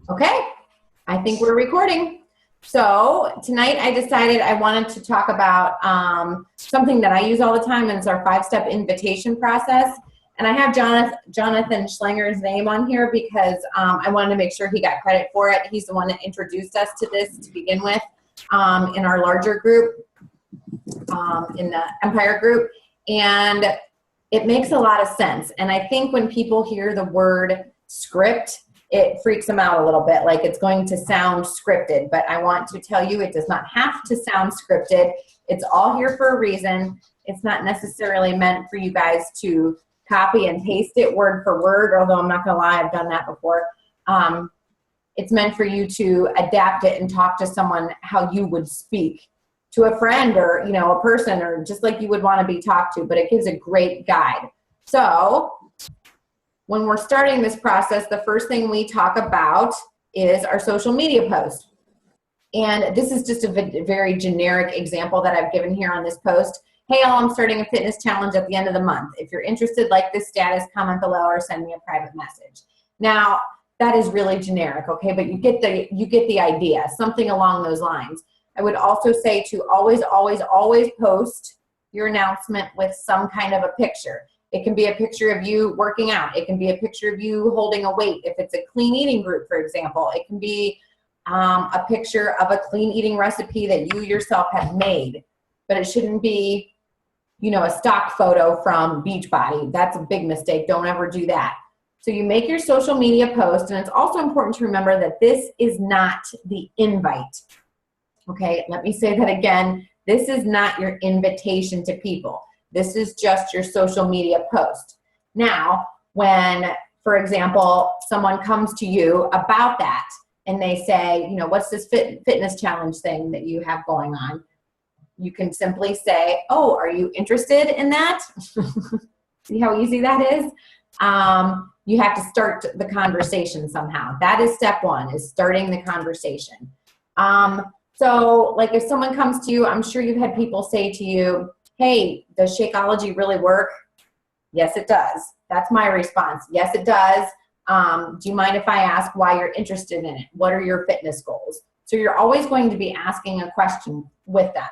Okay, I think we're recording. So tonight I decided I wanted to talk about something that I use all the time, and it's our 5-step invitation process. And I have Jonathan Schlenger's name on here because I wanted to make sure he got credit for it. He's the one that introduced us to this to begin with in our larger group, in the Empire group. And it makes a lot of sense. And I think when people hear the word script, it freaks them out a little bit, like it's going to sound scripted. But I want to tell you, it does not have to sound scripted. It's all here for a reason. It's not necessarily meant for you guys to copy and paste it word for word, although I'm not going to lie, I've done that before. It's meant for you to adapt it and talk to someone how you would speak to a friend or, you know, a person, or just like you would want to be talked to, but it gives a great guide. So when we're starting this process, the first thing we talk about is our social media post. And this is just a very generic example that I've given here on this post. Hey, all, I'm starting a fitness challenge at the end of the month. If you're interested, like this status, comment below or send me a private message. Now, that is really generic, okay? But you get the idea, something along those lines. I would also say to always, always, always post your announcement with some kind of a picture. It can be a picture of you working out. It can be a picture of you holding a weight. If it's a clean eating group, for example, it can be a picture of a clean eating recipe that you yourself have made. But it shouldn't be, you know, a stock photo from Beachbody. That's a big mistake. Don't ever do that. So you make your social media post, and it's also important to remember that this is not the invite. Okay, let me say that again. This is not your invitation to people. This is just your social media post. Now, when, for example, someone comes to you about that and they say, you know, what's this fitness challenge thing that you have going on? You can simply say, oh, are you interested in that? See how easy that is? You have to start the conversation somehow. That is step one, is starting the conversation. So like if someone comes to you, I'm sure you've had people say to you, hey, does Shakeology really work? Yes, it does. That's my response. Yes, it does. Do you mind if I ask why you're interested in it? What are your fitness goals? So you're always going to be asking a question with them.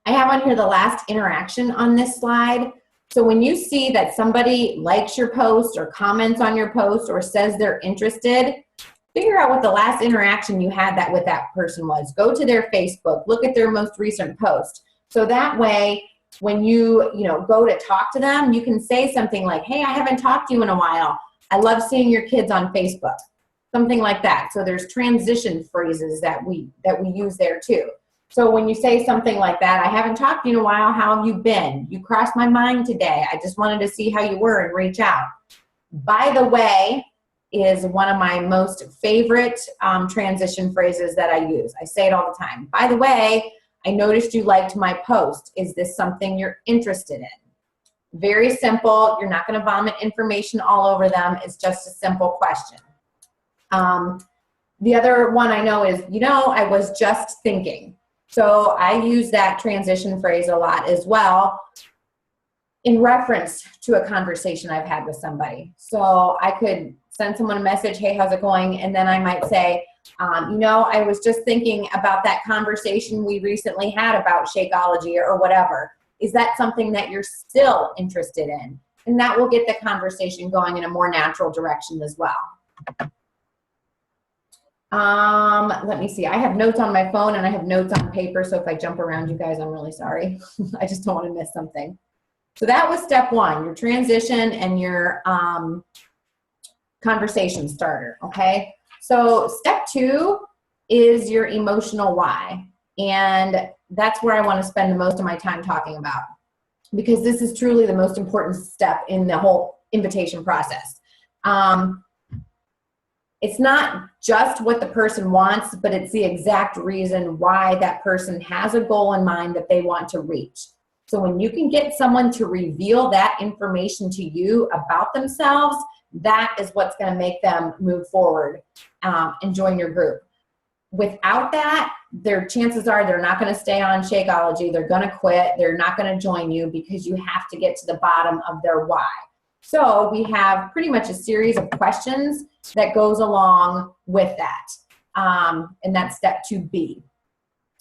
I have on here the last interaction on this slide. So when you see that somebody likes your post or comments on your post or says they're interested, figure out what the last interaction you had with that person was. Go to their Facebook, look at their most recent post. So that way, when you go to talk to them, you can say something like, hey, I haven't talked to you in a while. I love seeing your kids on Facebook. Something like that. So there's transition phrases that we use there too. So when you say something like that, I haven't talked to you in a while, how have you been? You crossed my mind today. I just wanted to see how you were and reach out. By the way is one of my most favorite transition phrases that I use. I say it all the time. By the way, I noticed you liked my post. Is this something you're interested in? Very simple. You're not going to vomit information all over them. It's just a simple question. The other one I know is, I was just thinking. So I use that transition phrase a lot as well in reference to a conversation I've had with somebody. So I could send someone a message, hey, how's it going? And then I might say, I was just thinking about that conversation we recently had about Shakeology or whatever. Is that something that you're still interested in? And that will get the conversation going in a more natural direction as well. Let me see. I have notes on my phone and I have notes on paper. So if I jump around, you guys, I'm really sorry. I just don't want to miss something. So that was step one, your transition and your conversation starter. Okay. So step two is your emotional why. And that's where I want to spend the most of my time talking about, because this is truly the most important step in the whole invitation process. It's not just what the person wants, but it's the exact reason why that person has a goal in mind that they want to reach. So when you can get someone to reveal that information to you about themselves, that is what's going to make them move forward and join your group. Without that, their chances are they're not going to stay on Shakeology. They're going to quit. They're not going to join you because you have to get to the bottom of their why. So we have pretty much a series of questions that goes along with that. And that's step 2B.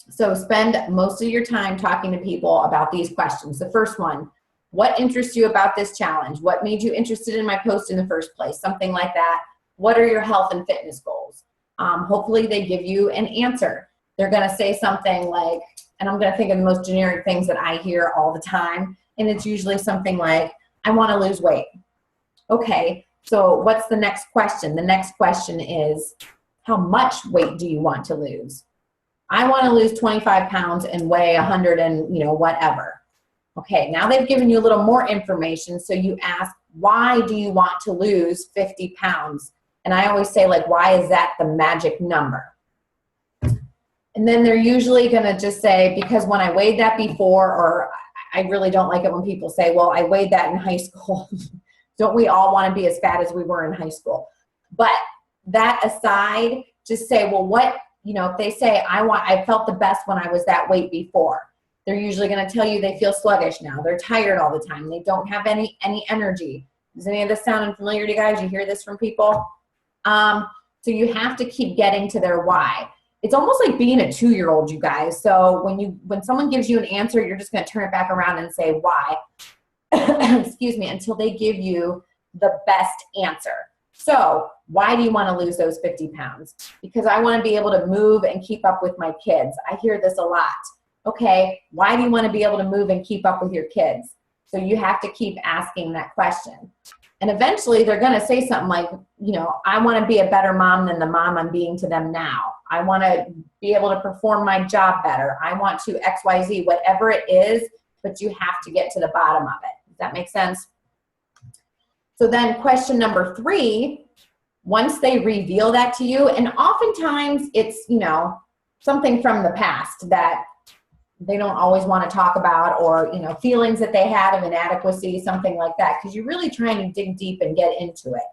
So spend most of your time talking to people about these questions. The first one, what interests you about this challenge? What made you interested in my post in the first place? Something like that. What are your health and fitness goals? Hopefully they give you an answer. They're gonna say something like, and I'm gonna think of the most generic things that I hear all the time, and it's usually something like, I wanna lose weight. Okay, so what's the next question? The next question is, how much weight do you want to lose? I want to lose 25 pounds and weigh 100 and, whatever. Okay, now they've given you a little more information, so you ask, why do you want to lose 50 pounds? And I always say, like, why is that the magic number? And then they're usually going to just say, because when I weighed that before, or I really don't like it when people say, well, I weighed that in high school. Don't we all want to be as fat as we were in high school? But that aside, just say, well, what, if they say, I felt the best when I was that weight before, they're usually going to tell you they feel sluggish now. They're tired all the time. They don't have any energy. Does any of this sound familiar to you guys? You hear this from people? So you have to keep getting to their why. It's almost like being a 2-year-old, you guys. So when someone gives you an answer, you're just going to turn it back around and say why. Excuse me, until they give you the best answer. So why do you want to lose those 50 pounds? Because I want to be able to move and keep up with my kids. I hear this a lot. Okay, why do you want to be able to move and keep up with your kids? So you have to keep asking that question. And eventually they're going to say something like, I want to be a better mom than the mom I'm being to them now. I want to be able to perform my job better. I want to XYZ, whatever it is, but you have to get to the bottom of it. Does that make sense? So then question number 3, once they reveal that to you, and oftentimes it's, something from the past that they don't always want to talk about, or, feelings that they had of inadequacy, something like that, because you're really trying to dig deep and get into it.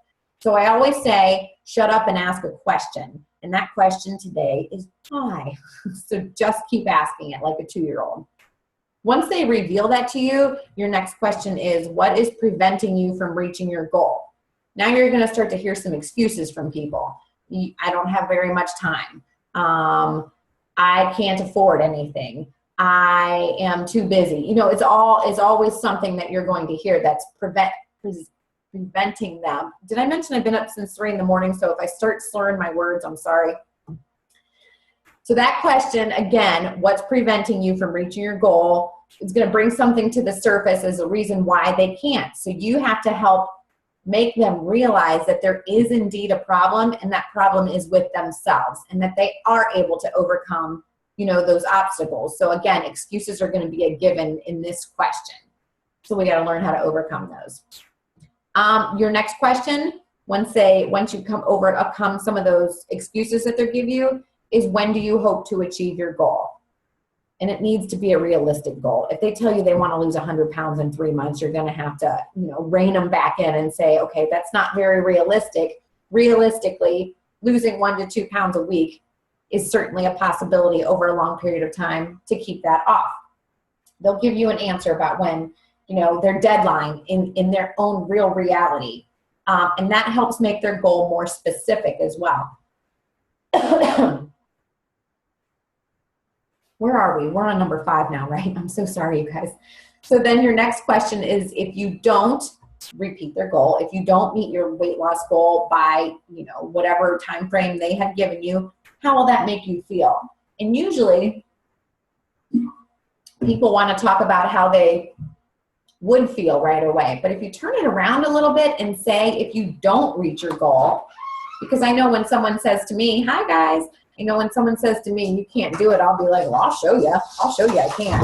So I always say, shut up and ask a question. And that question today is why? So just keep asking it like a 2-year-old. Once they reveal that to you, your next question is, what is preventing you from reaching your goal? Now you're going to start to hear some excuses from people. I don't have very much time. I can't afford anything. I am too busy. It's always something that you're going to hear that's preventing them. Did I mention I've been up since 3 in the morning? So if I start slurring my words, I'm sorry. So that question, again, what's preventing you from reaching your goal, is going to bring something to the surface as a reason why they can't. So you have to help make them realize that there is indeed a problem, and that problem is with themselves, and that they are able to overcome, those obstacles. So again, excuses are going to be a given in this question. So we got to learn how to overcome those. Your next question, once you overcome some of those excuses that they give you, is when do you hope to achieve your goal? And it needs to be a realistic goal. If they tell you they want to lose 100 pounds in 3 months, you're going to have to, rein them back in and say, okay, that's not very realistic. Realistically, losing 1 to 2 pounds a week is certainly a possibility over a long period of time to keep that off. They'll give you an answer about when, their deadline in their own real reality. And that helps make their goal more specific as well. Where are we? We're on number 5 now, right? I'm so sorry, you guys. So then your next question is, if you don't repeat their goal, if you don't meet your weight loss goal by, whatever time frame they have given you, how will that make you feel? And usually people want to talk about how they would feel right away. But if you turn it around a little bit and say, if you don't reach your goal, because I know when someone says to me, hi guys, when someone says to me, you can't do it, I'll be like, well, I'll show you I can.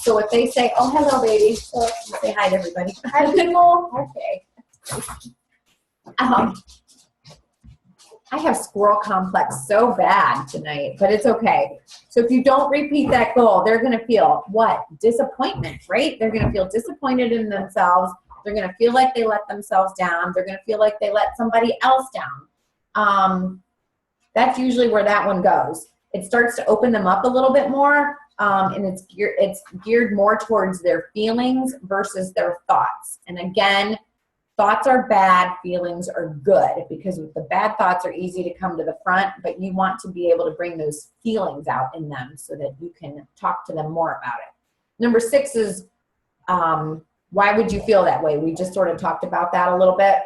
So if they say, oh, hello, baby. So say hi to everybody. Hi, people. Okay. I have squirrel complex so bad tonight, but it's okay. So if you don't repeat that goal, they're going to feel what? Disappointment, right? They're going to feel disappointed in themselves. They're going to feel like they let themselves down. They're going to feel like they let somebody else down. That's usually where that one goes. It starts to open them up a little bit more, and it's geared more towards their feelings versus their thoughts. And again, thoughts are bad, feelings are good, because the bad thoughts are easy to come to the front, but you want to be able to bring those feelings out in them so that you can talk to them more about it. Number 6 is, why would you feel that way? We just sort of talked about that a little bit.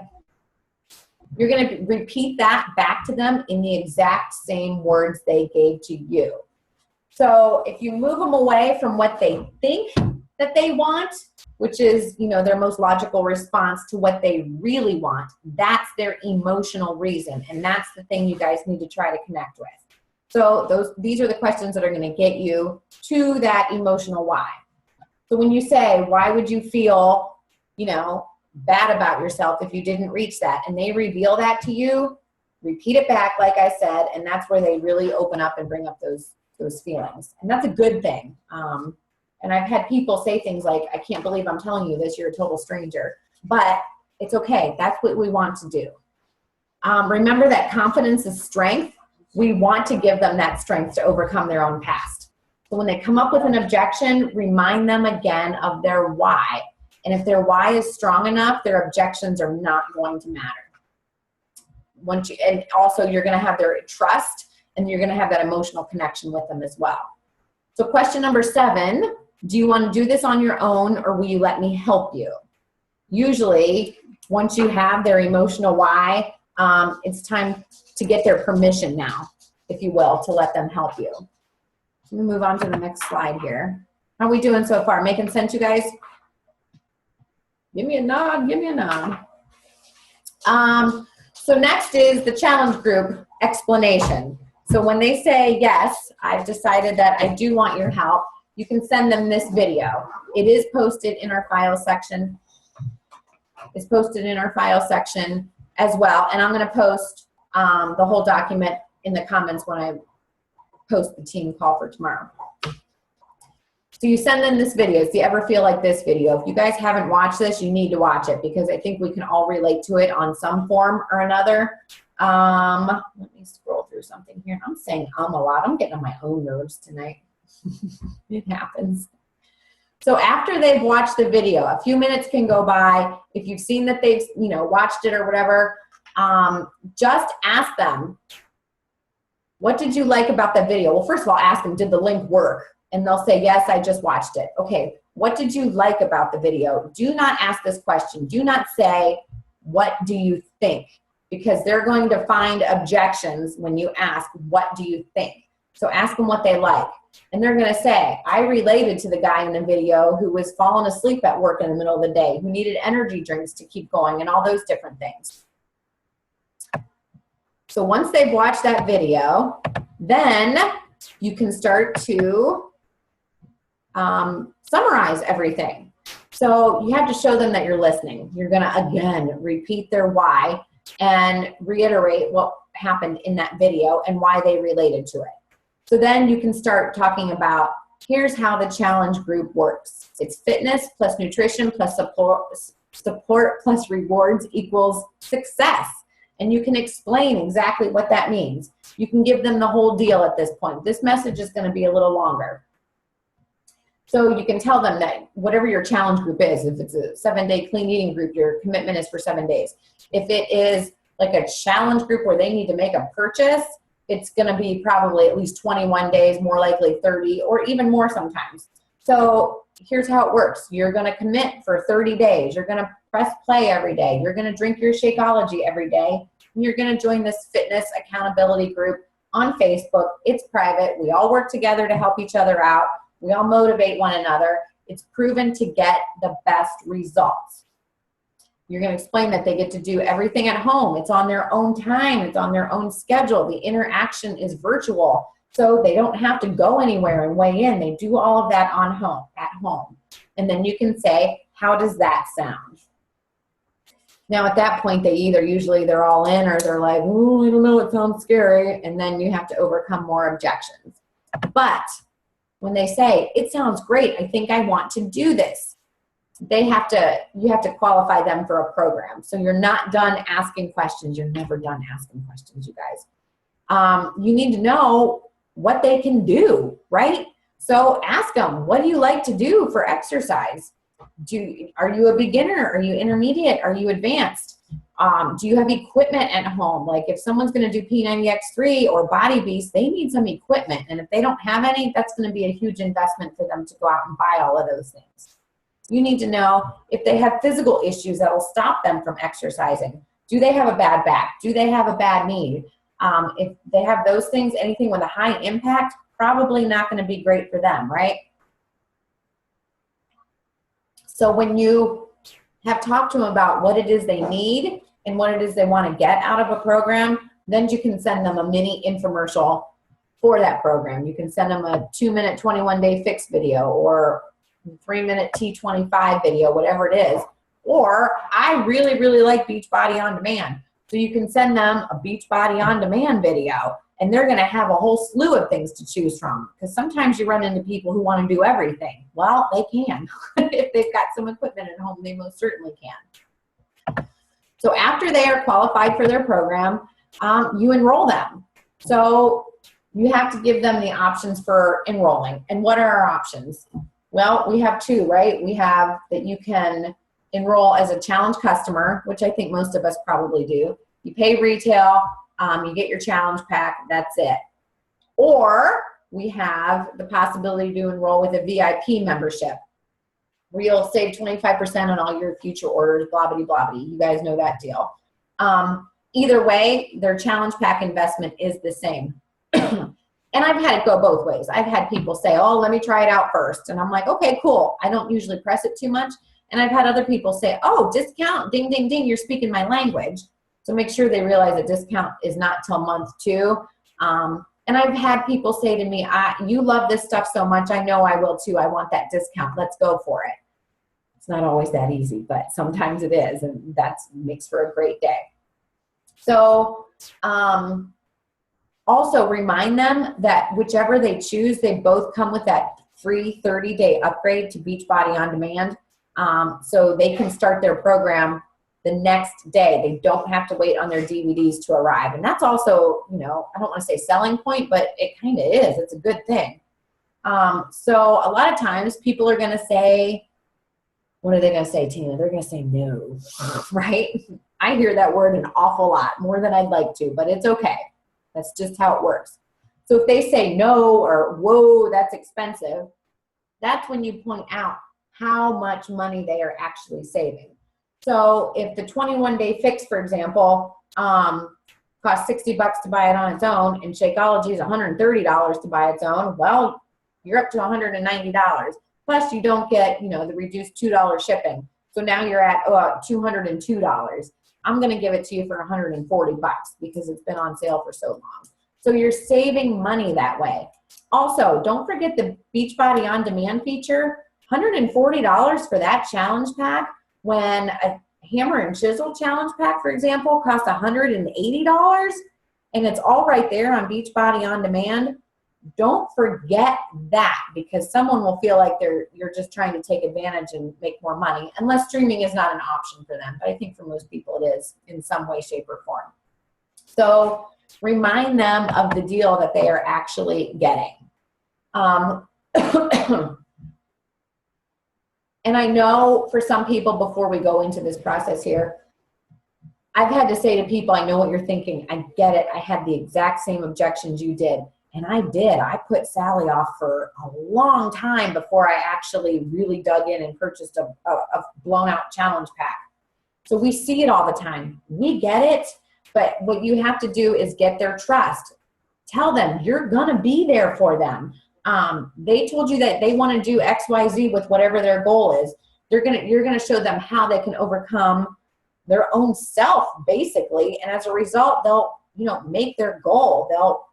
You're going to repeat that back to them in the exact same words they gave to you. So if you move them away from what they think that they want, which is, you know, their most logical response, to what they really want, that's their emotional reason. And that's the thing you guys need to try to connect with. So these are the questions that are going to get you to that emotional why. So when you say, why would you feel, you know, bad about yourself if you didn't reach that, and they reveal that to you, repeat it back like I said, and that's where they really open up and bring up those feelings. And that's a good thing. And I've had people say things like, I can't believe I'm telling you this, you're a total stranger. But it's okay. That's what we want to do. Remember that confidence is strength. We want to give them that strength to overcome their own past. So when they come up with an objection, remind them again of their why. And if their why is strong enough, their objections are not going to matter. And also you're going to have their trust, and you're going to have that emotional connection with them as well. So question number 7, do you want to do this on your own, or will you let me help you? Usually, once you have their emotional why, it's time to get their permission now, if you will, to let them help you. Let me move on to the next slide here. How are we doing so far? Making sense, you guys? Give me a nod, give me a nod. So next is the challenge group explanation. So when they say, yes, I've decided that I do want your help, you can send them this video. It is posted in our file section. It's posted in our file section as well. And I'm going to post the whole document in the comments when I post the team call for tomorrow. So you send them this video. Do you ever feel like this video? If you guys haven't watched this, you need to watch it, because I think we can all relate to it on some form or another. Let me scroll through something here. I'm saying a lot. I'm getting on my own nerves tonight. It happens. So after they've watched the video, a few minutes can go by. If you've seen that they've, you know, watched it or whatever, just ask them, what did you like about the video? Well, first of all, ask them, did the link work? And they'll say, yes, I just watched it. Okay, what did you like about the video? Do not ask this question. Do not say, what do you think? Because they're going to find objections when you ask, what do you think? So ask them what they like. And they're going to say, I related to the guy in the video who was falling asleep at work in the middle of the day, who needed energy drinks to keep going, and all those different things. So once they've watched that video, then you can start to summarize everything. So you have to show them that you're listening. You're going to, again, repeat their why and reiterate what happened in that video and why they related to it. So then you can start talking about, here's how the challenge group works. It's fitness plus nutrition plus support plus rewards equals success. And you can explain exactly what that means. You can give them the whole deal at this point. This message is going to be a little longer. So you can tell them that whatever your challenge group is, if it's a 7-day clean eating group, your commitment is for 7 days. If it is like a challenge group where they need to make a purchase, it's going to be probably at least 21 days, more likely 30, or even more sometimes. So here's how it works. You're going to commit for 30 days. You're going to press play every day. You're going to drink your Shakeology every day. And you're going to join this fitness accountability group on Facebook. It's private. We all work together to help each other out. We all motivate one another. It's proven to get the best results. You're going to explain that they get to do everything at home. It's on their own time. It's on their own schedule. The interaction is virtual, so they don't have to go anywhere and weigh in. They do all of that at home. And then you can say, how does that sound? Now, at that point, usually they're all in, or they're like, oh, I don't know, it sounds scary. And then you have to overcome more objections. But when they say, it sounds great, I think I want to do this, you have to qualify them for a program. So you're not done asking questions. You're never done asking questions, you guys. You need to know what they can do, right? So ask them, what do you like to do for exercise? Are you a beginner? Are you intermediate? Are you advanced? Do you have equipment at home? Like if someone's going to do P90X3 or Body Beast, they need some equipment. And if they don't have any, that's going to be a huge investment for them to go out and buy all of those things. You need to know if they have physical issues that will stop them from exercising. Do they have a bad back? Do they have a bad knee? If they have those things, anything with a high impact, probably not going to be great for them, right? So when you have talked to them about what it is they need and what it is they want to get out of a program, then you can send them a mini infomercial for that program. You can send them a 2-minute 21-day fix video or 3-minute T25 video, whatever it is. Or I really, really like Beachbody On Demand. So you can send them a Beachbody On Demand video, and they're going to have a whole slew of things to choose from. Because sometimes you run into people who want to do everything. Well, they can. If they've got some equipment at home, they most certainly can. So after they are qualified for their program, you enroll them. So you have to give them the options for enrolling. And what are our options? Well, we have two, right? We have that you can enroll as a challenge customer, which I think most of us probably do. You pay retail, you get your challenge pack, that's it. Or we have the possibility to enroll with a VIP membership where you'll save 25% on all your future orders, blah, blah, blah, blah. You guys know that deal. Either way, their challenge pack investment is the same. And I've had it go both ways. I've had people say, oh, let me try it out first. And I'm like, okay, cool. I don't usually press it too much. And I've had other people say, oh, discount, ding, ding, ding, you're speaking my language. So make sure they realize a discount is not till month 2. And I've had people say to me, you love this stuff so much, I know I will too. I want that discount. Let's go for it. It's not always that easy, but sometimes it is, and that makes for a great day. So also remind them that whichever they choose, they both come with that free 30-day upgrade to Beachbody On Demand. So they can start their program the next day. They don't have to wait on their DVDs to arrive. And that's also, you know, I don't want to say selling point, but it kind of is. It's a good thing. So a lot of times people are going to say, what are they going to say, Tina? They're going to say no, right? I hear that word an awful lot, more than I'd like to, but it's okay. That's just how it works. So if they say no or whoa, that's expensive, that's when you point out how much money they are actually saving. So if the 21-day fix, for example, costs $60 to buy it on its own, and Shakeology is $130 to buy its own, well, you're up to $190. Plus, you don't get, you know, the reduced $2 shipping. So now you're at $202. I'm going to give it to you for $140 because it's been on sale for so long. So you're saving money that way. Also, don't forget the Beachbody On Demand feature. $140 for that challenge pack, when a hammer and chisel challenge pack, for example, costs $180, and it's all right there on Beachbody On Demand. Don't forget that, because someone will feel like you're just trying to take advantage and make more money, unless streaming is not an option for them. But I think for most people it is in some way, shape, or form. So remind them of the deal that they are actually getting. And I know for some people, before we go into this process here, I've had to say to people, I know what you're thinking. I get it. I had the exact same objections you did. And I did. I put Sally off for a long time before I actually really dug in and purchased a blown out challenge pack. So we see it all the time. We get it. But what you have to do is get their trust. Tell them you're going to be there for them. They told you that they want to do X, Y, Z with whatever their goal is. You're going to show them how they can overcome their own self, basically. And as a result, they'll, you know, make their goal. They'll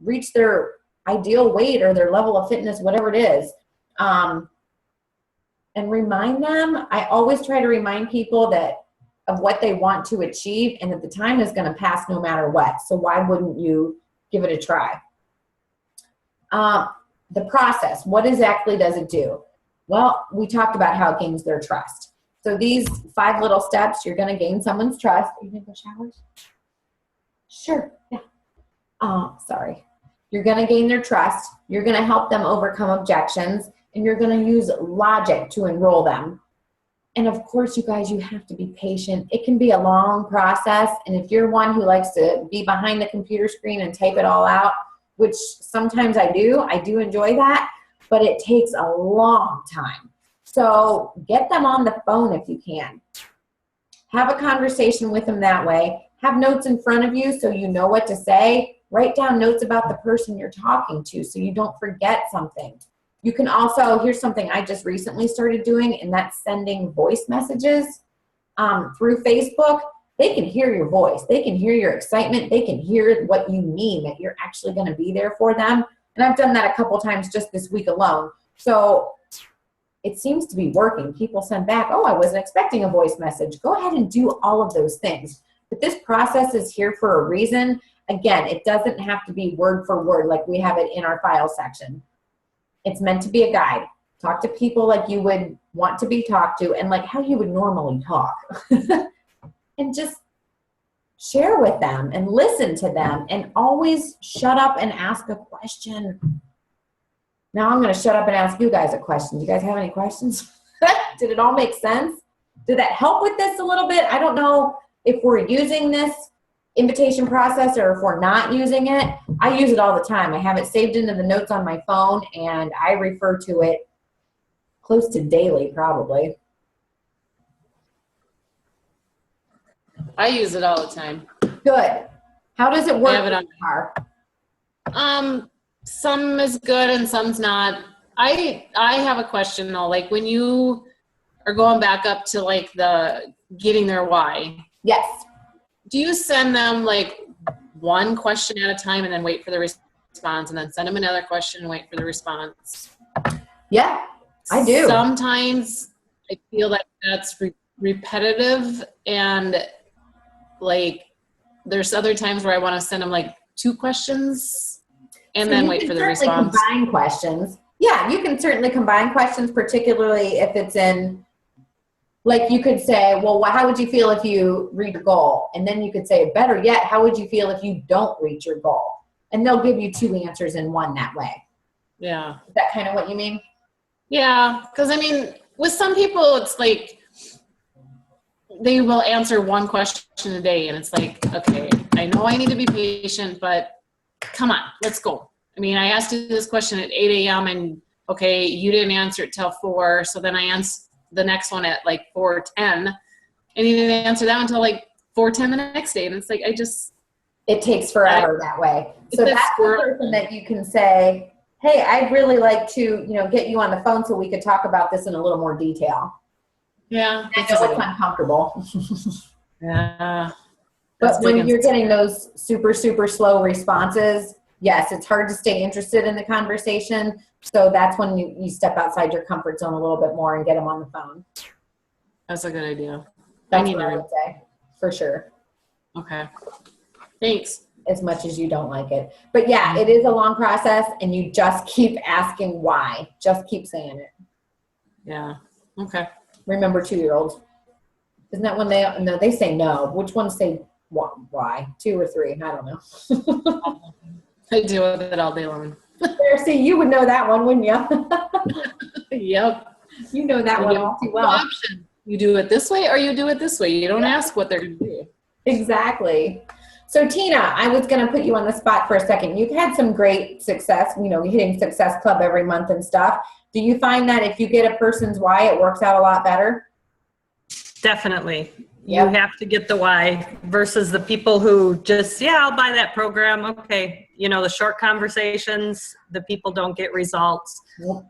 reach their ideal weight or their level of fitness, whatever it is. And remind them, I always try to remind people that of what they want to achieve, and that the time is going to pass no matter what. So why wouldn't you give it a try? The process, what exactly does it do? Well, we talked about how it gains their trust. So these 5 little steps, you're going to gain someone's trust. Are you going to go showers? Sure, yeah. Sorry. You're going to gain their trust. You're going to help them overcome objections. and you're going to use logic to enroll them. And of course, you guys, you have to be patient. It can be a long process. And if you're one who likes to be behind the computer screen and type it all out, which sometimes I do enjoy that, but it takes a long time. So get them on the phone if you can. Have a conversation with them that way. Have notes in front of you so you know what to say. Write down notes about the person you're talking to so you don't forget something. You can also, here's something I just recently started doing, and that's sending voice messages through Facebook. They can hear your voice. They can hear your excitement. They can hear what you mean, that you're actually going to be there for them. And I've done that a couple times just this week alone. So it seems to be working. People send back, oh, I wasn't expecting a voice message. Go ahead and do all of those things. But this process is here for a reason. Again, it doesn't have to be word for word like we have it in our file section. It's meant to be a guide. Talk to people like you would want to be talked to and like how you would normally talk. And just share with them and listen to them and always shut up and ask a question. Now I'm going to shut up and ask you guys a question. Do you guys have any questions? Did it all make sense? Did that help with this a little bit? I don't know if we're using this invitation process or if we're not using it. I use it all the time. I have it saved into the notes on my phone and I refer to it close to daily probably. I use it all the time. Good. How does it work? I have it on car? Some is good and some's not. I have a question though, like when you are going back up to like the getting their why. Yes. Do you send them like one question at a time and then wait for the response and then send them another question and wait for the response? Yeah, I do. Sometimes I feel like that's repetitive and like there's other times where I want to send them like 2 questions and then wait for the response. Combine questions. Yeah, you can certainly combine questions, particularly if it's in, like you could say, well, how would you feel if you reach your goal? And then you could say, better yet, how would you feel if you don't reach your goal? And they'll give you 2 answers in one that way. Yeah. Is that kind of what you mean? Yeah, because I mean, with some people, it's like they will answer 1 question a day, and it's like, okay, I know I need to be patient, but come on, let's go. I mean, I asked you this question at 8 a.m. and okay, you didn't answer it till 4, so then I answered the next one at like 4:10, and you didn't answer that until like 4:10 the next day, and it's like it takes forever that way. So that's the person that you can say, hey, I'd really like to, get you on the phone so we could talk about this in a little more detail. Yeah, I know it's uncomfortable. Yeah, but when you're getting those super, super slow responses, yes, it's hard to stay interested in the conversation. So that's when you step outside your comfort zone a little bit more and get them on the phone. That's a good idea. That's what I would say, for sure. Okay. Thanks. As much as you don't like it. But yeah, it is a long process and you just keep asking why. Just keep saying it. Yeah. Okay. Remember 2-year-olds. Isn't that when they say no. Which ones say why? 2 or 3? I don't know. I deal with it all day long. See, you would know that one, wouldn't you? Yep. You know that one all too well. Option. You do it this way or you do it this way. You don't ask what they're going to do. Exactly. So Tina, I was going to put you on the spot for a second. You've had some great success, hitting Success Club every month and stuff. Do you find that if you get a person's why, it works out a lot better? Definitely. You have to get the why versus the people who just, I'll buy that program. Okay. The short conversations, the people don't get results. Yep.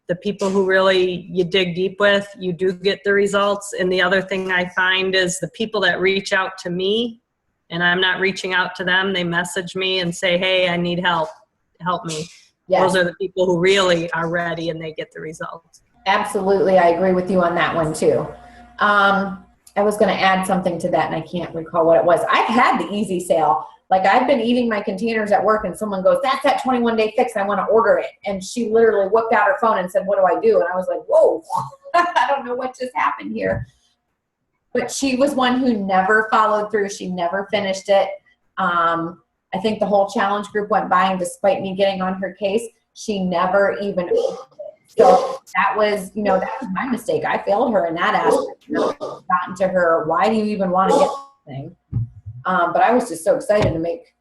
The people who really you dig deep with, you do get the results. And the other thing I find is the people that reach out to me and I'm not reaching out to them, they message me and say, hey, I need help. Help me. Yes. Those are the people who really are ready and they get the results. Absolutely. I agree with you on that one too. I was going to add something to that and I can't recall what it was. I've had the easy sale. Like I've been eating my containers at work and someone goes, that's that 21-day fix. I want to order it. And she literally whipped out her phone and said, what do I do? And I was like, whoa, I don't know what just happened here. But she was one who never followed through. She never finished it. I think the whole challenge group went by and despite me getting on her case, she never even opened it. So that was, that was my mistake. I failed her in that aspect. Gotten to her, why do you even want to get this thing? But I was just so excited to make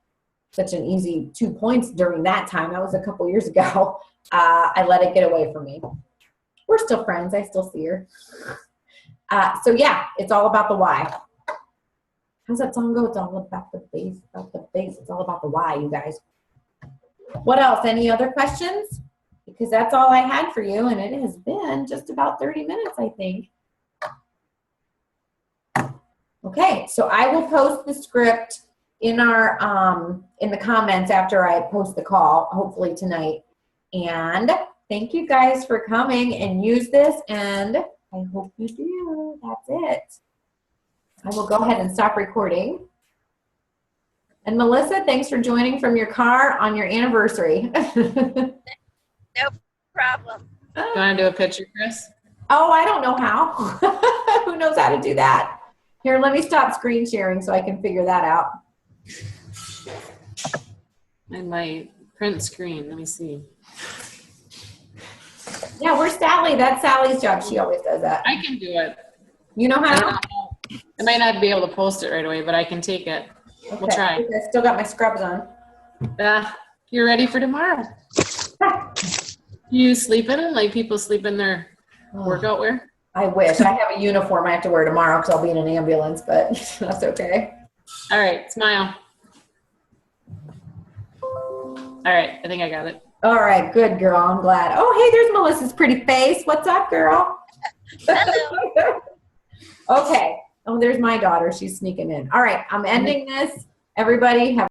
such an easy 2 points during that time. That was a couple years ago. I let it get away from me. We're still friends. I still see her. So yeah, it's all about the why. How's that song go? It's all about the base, It's all about the why, you guys. What else? Any other questions? Because that's all I had for you, and it has been just about 30 minutes, I think. Okay, so I will post the script in our in the comments after I post the call, hopefully tonight. And thank you guys for coming and use this, and I hope you do. That's it. I will go ahead and stop recording. And Melissa, thanks for joining from your car on your anniversary. No problem. You want to do a picture, Chris? Oh, I don't know how. Who knows how to do that? Here, let me stop screen sharing so I can figure that out. And my print screen. Let me see. Yeah, where's Sally? That's Sally's job. She always does that. I can do it. You know I how? don't know. I might not be able to post it right away, but I can take it. We'll try. I still got my scrubs on. You're ready for tomorrow. You sleep in it like people sleep in their workout wear? I wish. I have a uniform I have to wear tomorrow because I'll be in an ambulance, but that's okay. All right, smile. All right, I think I got it. All right, good girl. I'm glad. Oh, hey, there's Melissa's pretty face. What's up, girl? Hello. Okay. Oh, there's my daughter. She's sneaking in. All right, I'm ending this. Everybody have